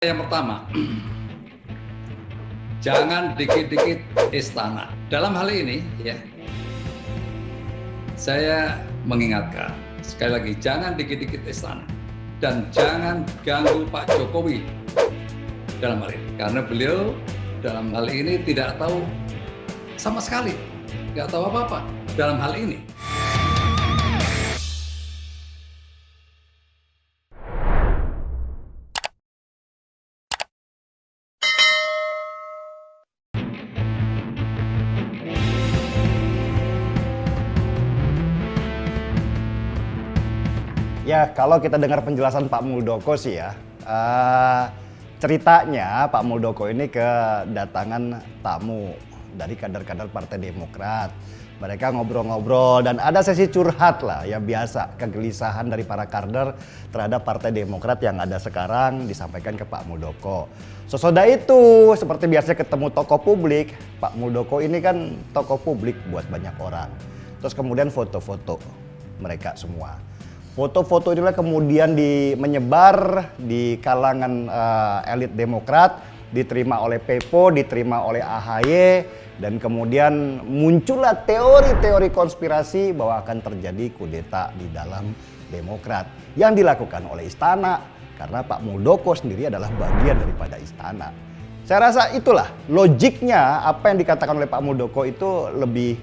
Yang pertama, jangan dikit-dikit istana. Dalam hal ini, ya, saya mengingatkan sekali lagi, jangan dikit-dikit istana dan jangan ganggu Pak Jokowi dalam hal ini, karena beliau dalam hal ini tidak tahu sama sekali, nggak tahu apa-apa dalam hal ini. Ya, kalau kita dengar penjelasan Pak Muldoko sih ya, ceritanya Pak Muldoko ini kedatangan tamu dari kader-kader Partai Demokrat. Mereka ngobrol-ngobrol dan ada sesi curhat lah, ya biasa, kegelisahan dari para kader terhadap Partai Demokrat yang ada sekarang disampaikan ke Pak Muldoko. Sesudah itu, seperti biasa ketemu tokoh publik, Pak Muldoko ini kan tokoh publik buat banyak orang. Terus kemudian foto-foto mereka semua. Foto-foto inilah kemudian menyebar di kalangan elit Demokrat, diterima oleh Pepo, diterima oleh AHY, dan kemudian muncullah teori-teori konspirasi bahwa akan terjadi kudeta di dalam Demokrat yang dilakukan oleh Istana, karena Pak Muldoko sendiri adalah bagian daripada Istana. Saya rasa itulah logiknya apa yang dikatakan oleh Pak Muldoko itu lebih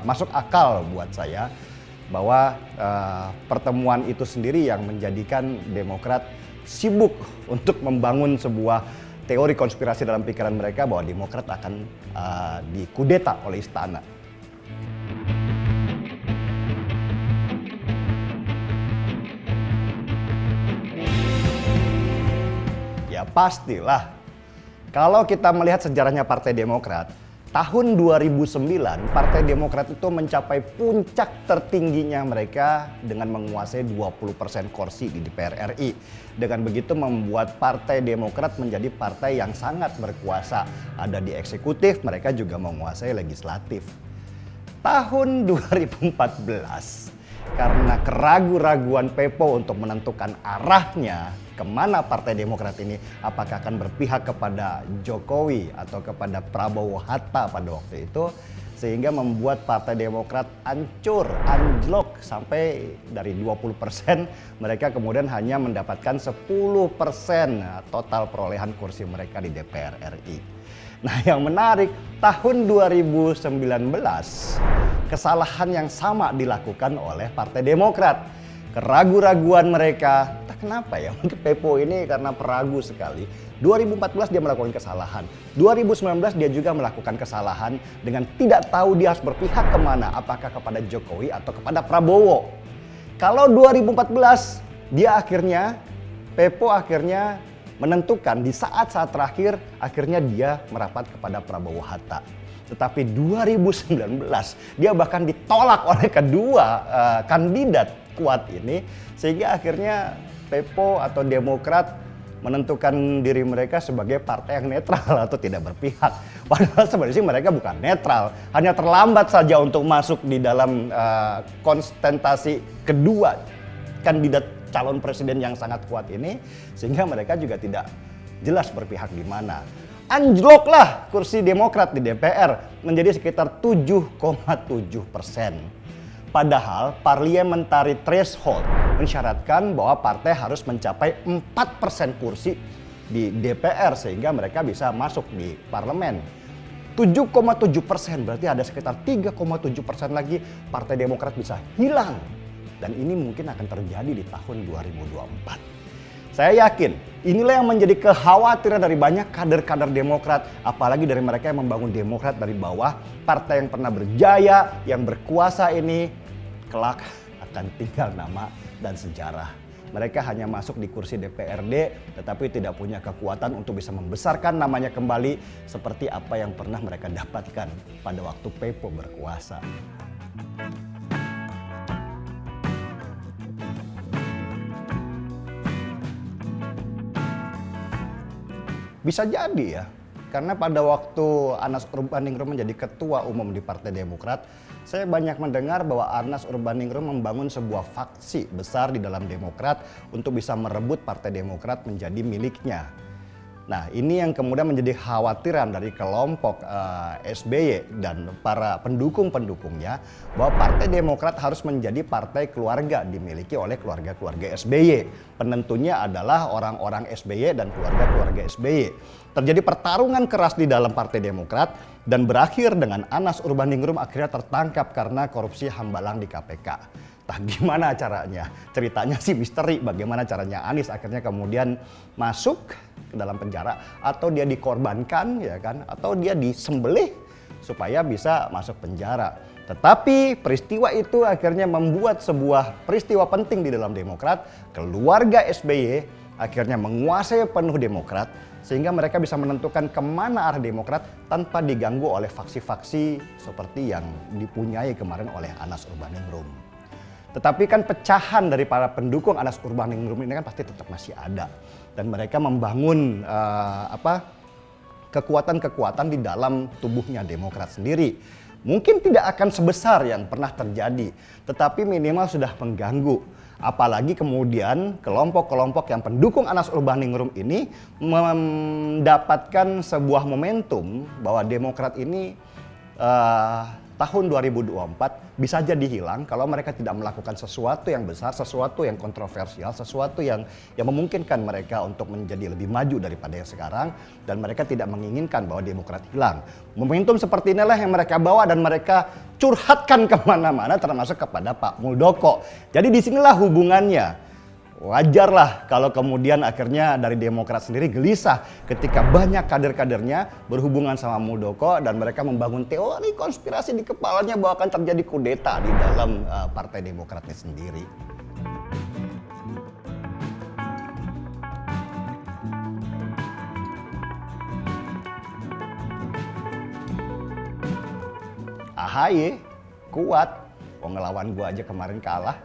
masuk akal buat saya. Bahwa pertemuan itu sendiri yang menjadikan Demokrat sibuk untuk membangun sebuah teori konspirasi dalam pikiran mereka bahwa Demokrat akan dikudeta oleh Istana. Ya pastilah, kalau kita melihat sejarahnya Partai Demokrat, tahun 2009, Partai Demokrat itu mencapai puncak tertingginya mereka dengan menguasai 20% kursi di DPR RI. Dengan begitu membuat Partai Demokrat menjadi partai yang sangat berkuasa. Ada di eksekutif, mereka juga menguasai legislatif. Tahun 2014, karena keraguan-raguan Pepo untuk menentukan arahnya kemana Partai Demokrat ini, apakah akan berpihak kepada Jokowi atau kepada Prabowo Hatta pada waktu itu, sehingga membuat Partai Demokrat hancur, anjlok sampai dari 20% mereka kemudian hanya mendapatkan 10% total perolehan kursi mereka di DPR RI. Nah, yang menarik, tahun 2019 kesalahan yang sama dilakukan oleh Partai Demokrat. Keraguan-raguan mereka, entah kenapa ya, mungkin Pepo ini karena peragu sekali. 2014 dia melakukan kesalahan, 2019 dia juga melakukan kesalahan dengan tidak tahu dia harus berpihak kemana, apakah kepada Jokowi atau kepada Prabowo. Kalau 2014 dia akhirnya, Pepo akhirnya menentukan di saat-saat terakhir, akhirnya dia merapat kepada Prabowo Hatta. Tetapi 2019 dia bahkan ditolak oleh kedua kandidat kuat ini, sehingga akhirnya Pepo atau Demokrat menentukan diri mereka sebagai partai yang netral atau tidak berpihak. Padahal sebenarnya mereka bukan netral, hanya terlambat saja untuk masuk di dalam konsentrasi kedua kandidat calon presiden yang sangat kuat ini, sehingga mereka juga tidak jelas berpihak di mana. Anjloklah kursi Demokrat di DPR menjadi sekitar 7,7%. Padahal parliamentary threshold mensyaratkan bahwa partai harus mencapai 4% kursi di DPR sehingga mereka bisa masuk di parlemen. 7,7% berarti ada sekitar 3,7% lagi Partai Demokrat bisa hilang. Dan ini mungkin akan terjadi di tahun 2024. Saya yakin inilah yang menjadi kekhawatiran dari banyak kader-kader Demokrat, apalagi dari mereka yang membangun Demokrat dari bawah. Partai yang pernah berjaya, yang berkuasa ini kelak akan tinggal nama dan sejarah. Mereka hanya masuk di kursi DPRD tetapi tidak punya kekuatan untuk bisa membesarkan namanya kembali seperti apa yang pernah mereka dapatkan pada waktu Pepo berkuasa. Bisa jadi ya, karena pada waktu Anas Urbaningrum menjadi ketua umum di Partai Demokrat, saya banyak mendengar bahwa Anas Urbaningrum membangun sebuah faksi besar di dalam Demokrat untuk bisa merebut Partai Demokrat menjadi miliknya. Nah, ini yang kemudian menjadi khawatiran dari kelompok SBY dan para pendukung-pendukungnya bahwa Partai Demokrat harus menjadi partai keluarga dimiliki oleh keluarga-keluarga SBY. Penentunya adalah orang-orang SBY dan keluarga-keluarga SBY. Terjadi pertarungan keras di dalam Partai Demokrat dan berakhir dengan Anas Urbaningrum akhirnya tertangkap karena korupsi hambalang di KPK. Nah, gimana caranya? Ceritanya sih misteri bagaimana caranya Anies akhirnya kemudian masuk ke dalam penjara, atau dia dikorbankan ya kan, atau dia disembelih supaya bisa masuk penjara. Tetapi peristiwa itu akhirnya membuat sebuah peristiwa penting di dalam Demokrat. Keluarga SBY akhirnya menguasai penuh Demokrat sehingga mereka bisa menentukan kemana arah Demokrat tanpa diganggu oleh faksi-faksi seperti yang dipunyai kemarin oleh Anas Urbaningrum. Tetapi kan pecahan dari para pendukung Anas Urbaningrum ini kan pasti tetap masih ada. Dan mereka membangun kekuatan-kekuatan di dalam tubuhnya Demokrat sendiri. Mungkin tidak akan sebesar yang pernah terjadi, tetapi minimal sudah mengganggu. Apalagi kemudian kelompok-kelompok yang pendukung Anas Urbaningrum ini mendapatkan sebuah momentum bahwa Demokrat ini tahun 2024 bisa jadi hilang kalau mereka tidak melakukan sesuatu yang besar, sesuatu yang kontroversial, sesuatu yang memungkinkan mereka untuk menjadi lebih maju daripada yang sekarang, dan mereka tidak menginginkan bahwa Demokrat hilang. Momentum seperti inilah yang mereka bawa dan mereka curhatkan kemana-mana, termasuk kepada Pak Muldoko. Jadi disinilah hubungannya. Wajarlah kalau kemudian akhirnya dari Demokrat sendiri gelisah ketika banyak kader-kadernya berhubungan sama Muldoko dan mereka membangun teori konspirasi di kepalanya bahwa akan terjadi kudeta di dalam Partai Demokratnya sendiri. AHY kuat, ngelawan gua aja kemarin kalah.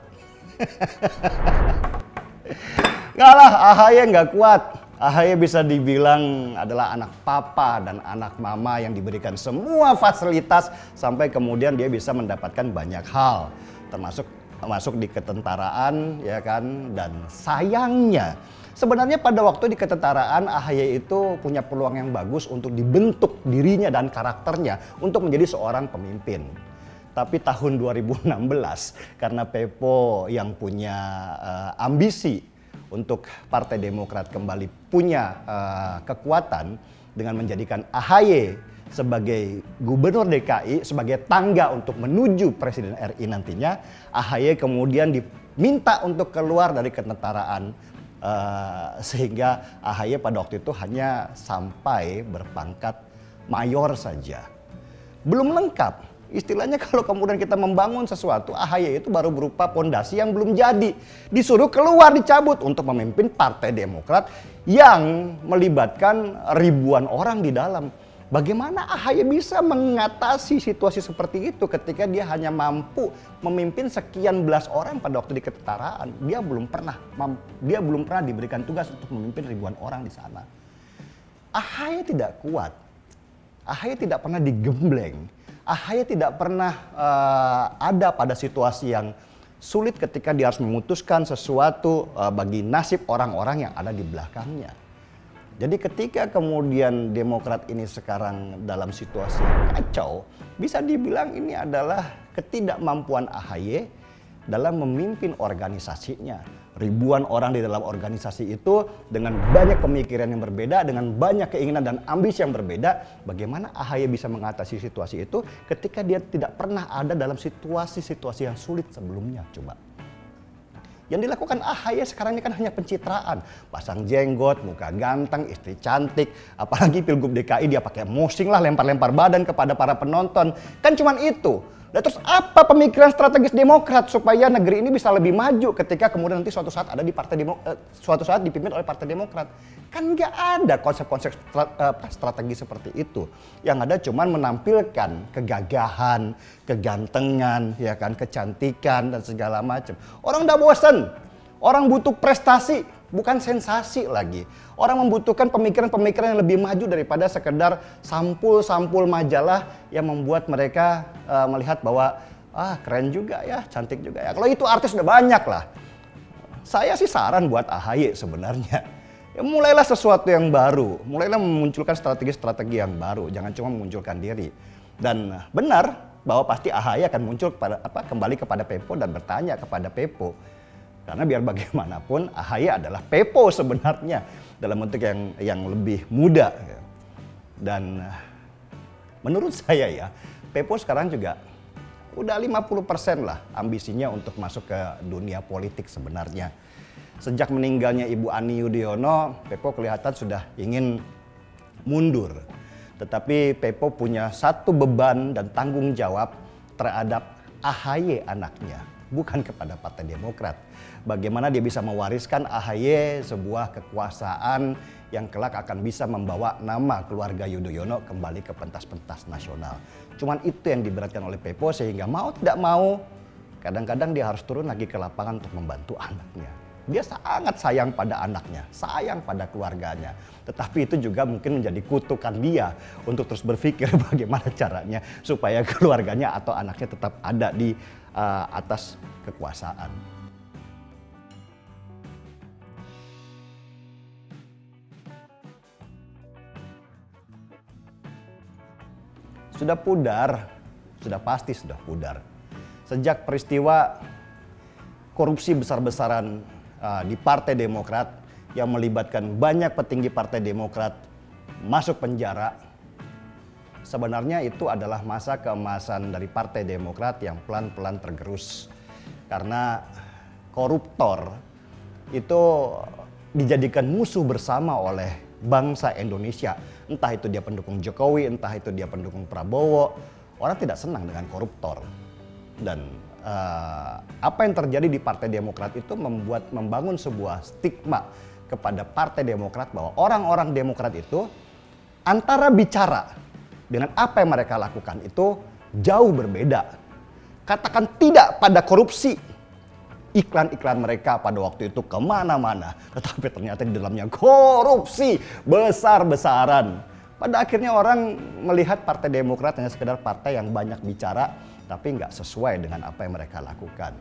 Nggak lah, AHY nggak kuat. AHY bisa dibilang adalah anak papa dan anak mama yang diberikan semua fasilitas sampai kemudian dia bisa mendapatkan banyak hal, termasuk masuk di ketentaraan ya kan. Dan sayangnya sebenarnya pada waktu di ketentaraan AHY itu punya peluang yang bagus untuk dibentuk dirinya dan karakternya untuk menjadi seorang pemimpin. Tapi tahun 2016 karena Pepo yang punya ambisi untuk Partai Demokrat kembali punya kekuatan dengan menjadikan AHY sebagai gubernur DKI, sebagai tangga untuk menuju Presiden RI nantinya, AHY kemudian diminta untuk keluar dari ketentaraan sehingga AHY pada waktu itu hanya sampai berpangkat mayor saja. Belum lengkap. Istilahnya kalau kemudian kita membangun sesuatu, AHY itu baru berupa pondasi yang belum jadi. Disuruh keluar, dicabut untuk memimpin Partai Demokrat yang melibatkan ribuan orang di dalam. Bagaimana AHY bisa mengatasi situasi seperti itu ketika dia hanya mampu memimpin sekian belas orang pada waktu di ketentaraan? Dia belum pernah diberikan tugas untuk memimpin ribuan orang di sana. AHY tidak kuat. AHY tidak pernah digembleng. AHY tidak pernah ada pada situasi yang sulit ketika dia harus memutuskan sesuatu bagi nasib orang-orang yang ada di belakangnya. Jadi ketika kemudian Demokrat ini sekarang dalam situasi yang kacau, bisa dibilang ini adalah ketidakmampuan AHY dalam memimpin organisasinya. Ribuan orang di dalam organisasi itu dengan banyak pemikiran yang berbeda, dengan banyak keinginan dan ambisi yang berbeda. Bagaimana AHY bisa mengatasi situasi itu ketika dia tidak pernah ada dalam situasi-situasi yang sulit sebelumnya? Coba. Yang dilakukan AHY sekarang ini kan hanya pencitraan. Pasang jenggot, muka ganteng, istri cantik. Apalagi Pilgub DKI dia pakai mosing lah, lempar-lempar badan kepada para penonton. Kan cuman itu. Dan terus apa pemikiran strategis Demokrat supaya negeri ini bisa lebih maju ketika kemudian nanti suatu saat ada di suatu saat dipimpin oleh Partai Demokrat? Kan nggak ada konsep-konsep strategi seperti itu. Yang ada cuman menampilkan kegagahan, kegantengan, ya kan, kecantikan dan segala macam. Orang udah bosen. Orang butuh prestasi, bukan sensasi lagi. Orang membutuhkan pemikiran-pemikiran yang lebih maju daripada sekedar sampul-sampul majalah yang membuat mereka melihat bahwa keren juga ya, cantik juga ya. Kalau itu artis udah banyak lah. Saya sih saran buat AHY sebenarnya. Ya mulailah sesuatu yang baru, mulailah memunculkan strategi-strategi yang baru, jangan cuma memunculkan diri. Dan benar bahwa pasti AHY akan muncul kembali kepada Pepo dan bertanya kepada Pepo. Karena biar bagaimanapun AHY adalah Pepo sebenarnya dalam bentuk yang lebih muda. Dan menurut saya ya, Pepo sekarang juga udah 50% lah ambisinya untuk masuk ke dunia politik sebenarnya. Sejak meninggalnya Ibu Ani Yudhoyono, Pepo kelihatan sudah ingin mundur. Tetapi Pepo punya satu beban dan tanggung jawab terhadap AHY anaknya, bukan kepada Partai Demokrat. Bagaimana dia bisa mewariskan AHY sebuah kekuasaan yang kelak akan bisa membawa nama keluarga Yudhoyono kembali ke pentas-pentas nasional. Cuman itu yang diberatkan oleh Pepo, sehingga mau tidak mau kadang-kadang dia harus turun lagi ke lapangan untuk membantu anaknya. Dia sangat sayang pada anaknya, sayang pada keluarganya. Tetapi itu juga mungkin menjadi kutukan dia untuk terus berpikir bagaimana caranya supaya keluarganya atau anaknya tetap ada di atas kekuasaan. Sudah pudar, sudah pasti sudah pudar. Sejak peristiwa korupsi besar-besaran di Partai Demokrat yang melibatkan banyak petinggi Partai Demokrat masuk penjara, sebenarnya itu adalah masa keemasan dari Partai Demokrat yang pelan-pelan tergerus. Karena koruptor itu dijadikan musuh bersama oleh bangsa Indonesia. Entah itu dia pendukung Jokowi, entah itu dia pendukung Prabowo. Orang tidak senang dengan koruptor. Dan apa yang terjadi di Partai Demokrat itu membangun sebuah stigma kepada Partai Demokrat bahwa orang-orang Demokrat itu antara bicara dengan apa yang mereka lakukan itu jauh berbeda. Katakan tidak pada korupsi, iklan-iklan mereka pada waktu itu kemana-mana, tetapi ternyata di dalamnya korupsi besar-besaran. Pada akhirnya orang melihat Partai Demokrat hanya sekedar partai yang banyak bicara, tapi nggak sesuai dengan apa yang mereka lakukan.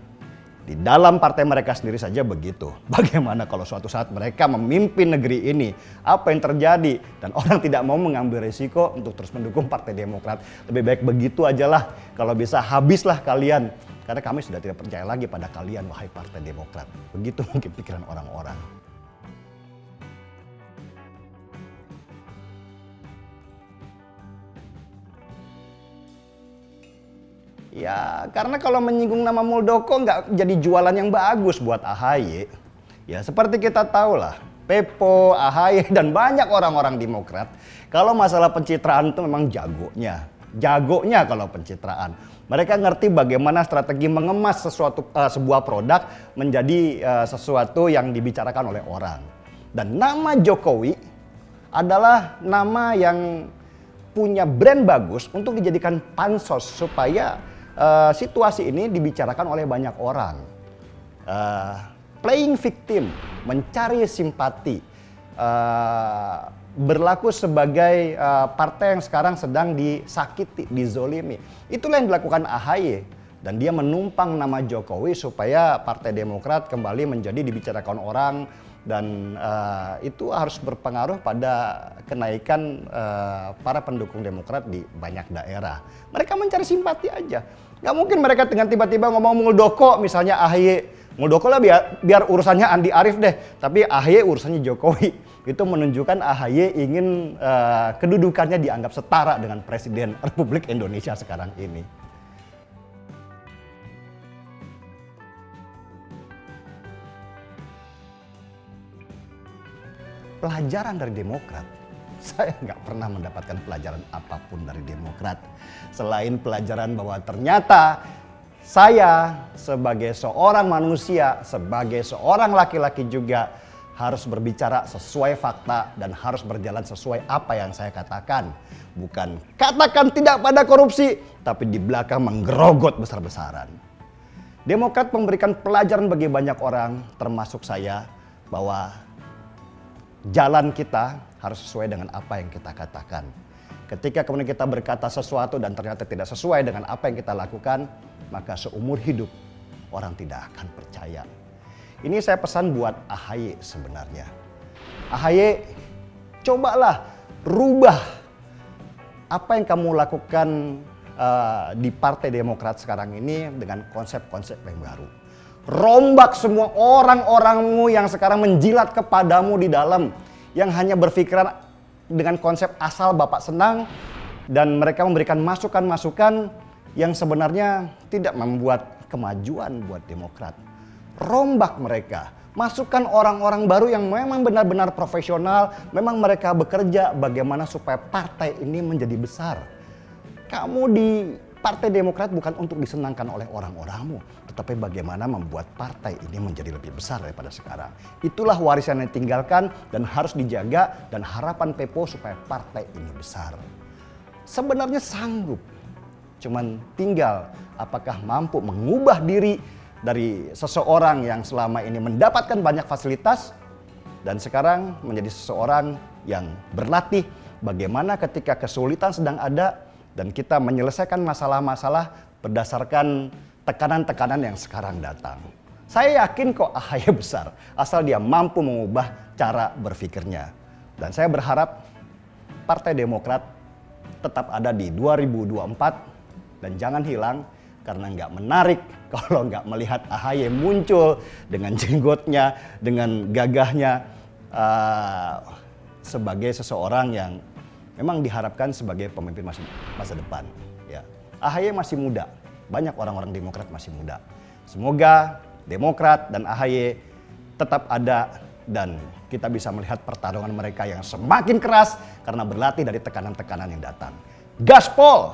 Di dalam partai mereka sendiri saja begitu. Bagaimana kalau suatu saat mereka memimpin negeri ini? Apa yang terjadi? Dan orang tidak mau mengambil risiko untuk terus mendukung Partai Demokrat. Lebih baik begitu aja lah. Kalau bisa habislah kalian. Karena kami sudah tidak percaya lagi pada kalian, wahai Partai Demokrat. Begitu mungkin pikiran orang-orang. Ya, karena kalau menyinggung nama Muldoko nggak jadi jualan yang bagus buat AHY. Ya, seperti kita tahu lah, Pepo, AHY, dan banyak orang-orang Demokrat, kalau masalah pencitraan itu memang jagonya. Jagonya kalau pencitraan. Mereka ngerti bagaimana strategi mengemas sebuah produk menjadi sesuatu yang dibicarakan oleh orang. Dan nama Jokowi adalah nama yang punya brand bagus untuk dijadikan pansos supaya situasi ini dibicarakan oleh banyak orang. Playing victim, mencari simpati, berlaku sebagai partai yang sekarang sedang disakiti, dizolimi. Itulah yang dilakukan AHY. Dan dia menumpang nama Jokowi supaya Partai Demokrat kembali menjadi dibicarakan orang. Dan itu harus berpengaruh pada kenaikan para pendukung Demokrat di banyak daerah. Mereka mencari simpati aja. Gak mungkin mereka dengan tiba-tiba ngomong Muldoko misalnya AHY. Muldoko lah biar urusannya Andi Arief deh. Tapi AHY urusannya Jokowi. Itu menunjukkan AHY ingin kedudukannya dianggap setara dengan Presiden Republik Indonesia sekarang ini. Pelajaran dari Demokrat, saya nggak pernah mendapatkan pelajaran apapun dari Demokrat. Selain pelajaran bahwa ternyata saya sebagai seorang manusia, sebagai seorang laki-laki juga harus berbicara sesuai fakta dan harus berjalan sesuai apa yang saya katakan. Bukan katakan tidak pada korupsi, tapi di belakang menggerogot besar-besaran. Demokrat memberikan pelajaran bagi banyak orang, termasuk saya, bahwa jalan kita harus sesuai dengan apa yang kita katakan. Ketika kemudian kita berkata sesuatu dan ternyata tidak sesuai dengan apa yang kita lakukan, maka seumur hidup orang tidak akan percaya. Ini saya pesan buat AHY sebenarnya. AHY, cobalah rubah apa yang kamu lakukan di Partai Demokrat sekarang ini dengan konsep-konsep yang baru. Rombak semua orang-orangmu yang sekarang menjilat kepadamu di dalam, yang hanya berpikiran dengan konsep asal Bapak senang, dan mereka memberikan masukan-masukan yang sebenarnya tidak membuat kemajuan buat Demokrat. Rombak mereka, masukkan orang-orang baru yang memang benar-benar profesional, memang mereka bekerja bagaimana supaya partai ini menjadi besar. Kamu di Partai Demokrat bukan untuk disenangkan oleh orang-orangmu, tetapi bagaimana membuat partai ini menjadi lebih besar daripada sekarang. Itulah warisan yang ditinggalkan dan harus dijaga, dan harapan Pepo supaya partai ini besar. Sebenarnya sanggup, cuman tinggal apakah mampu mengubah diri dari seseorang yang selama ini mendapatkan banyak fasilitas dan sekarang menjadi seseorang yang berlatih bagaimana ketika kesulitan sedang ada dan kita menyelesaikan masalah-masalah berdasarkan tekanan-tekanan yang sekarang datang. Saya yakin kok AHY besar, asal dia mampu mengubah cara berpikirnya. Dan saya berharap Partai Demokrat tetap ada di 2024 dan jangan hilang, karena nggak menarik kalau nggak melihat AHY muncul dengan jenggotnya, dengan gagahnya sebagai seseorang yang memang diharapkan sebagai pemimpin masa depan. Ya. AHY masih muda, banyak orang-orang Demokrat masih muda. Semoga Demokrat dan AHY tetap ada dan kita bisa melihat pertarungan mereka yang semakin keras karena berlatih dari tekanan-tekanan yang datang. Gaspol!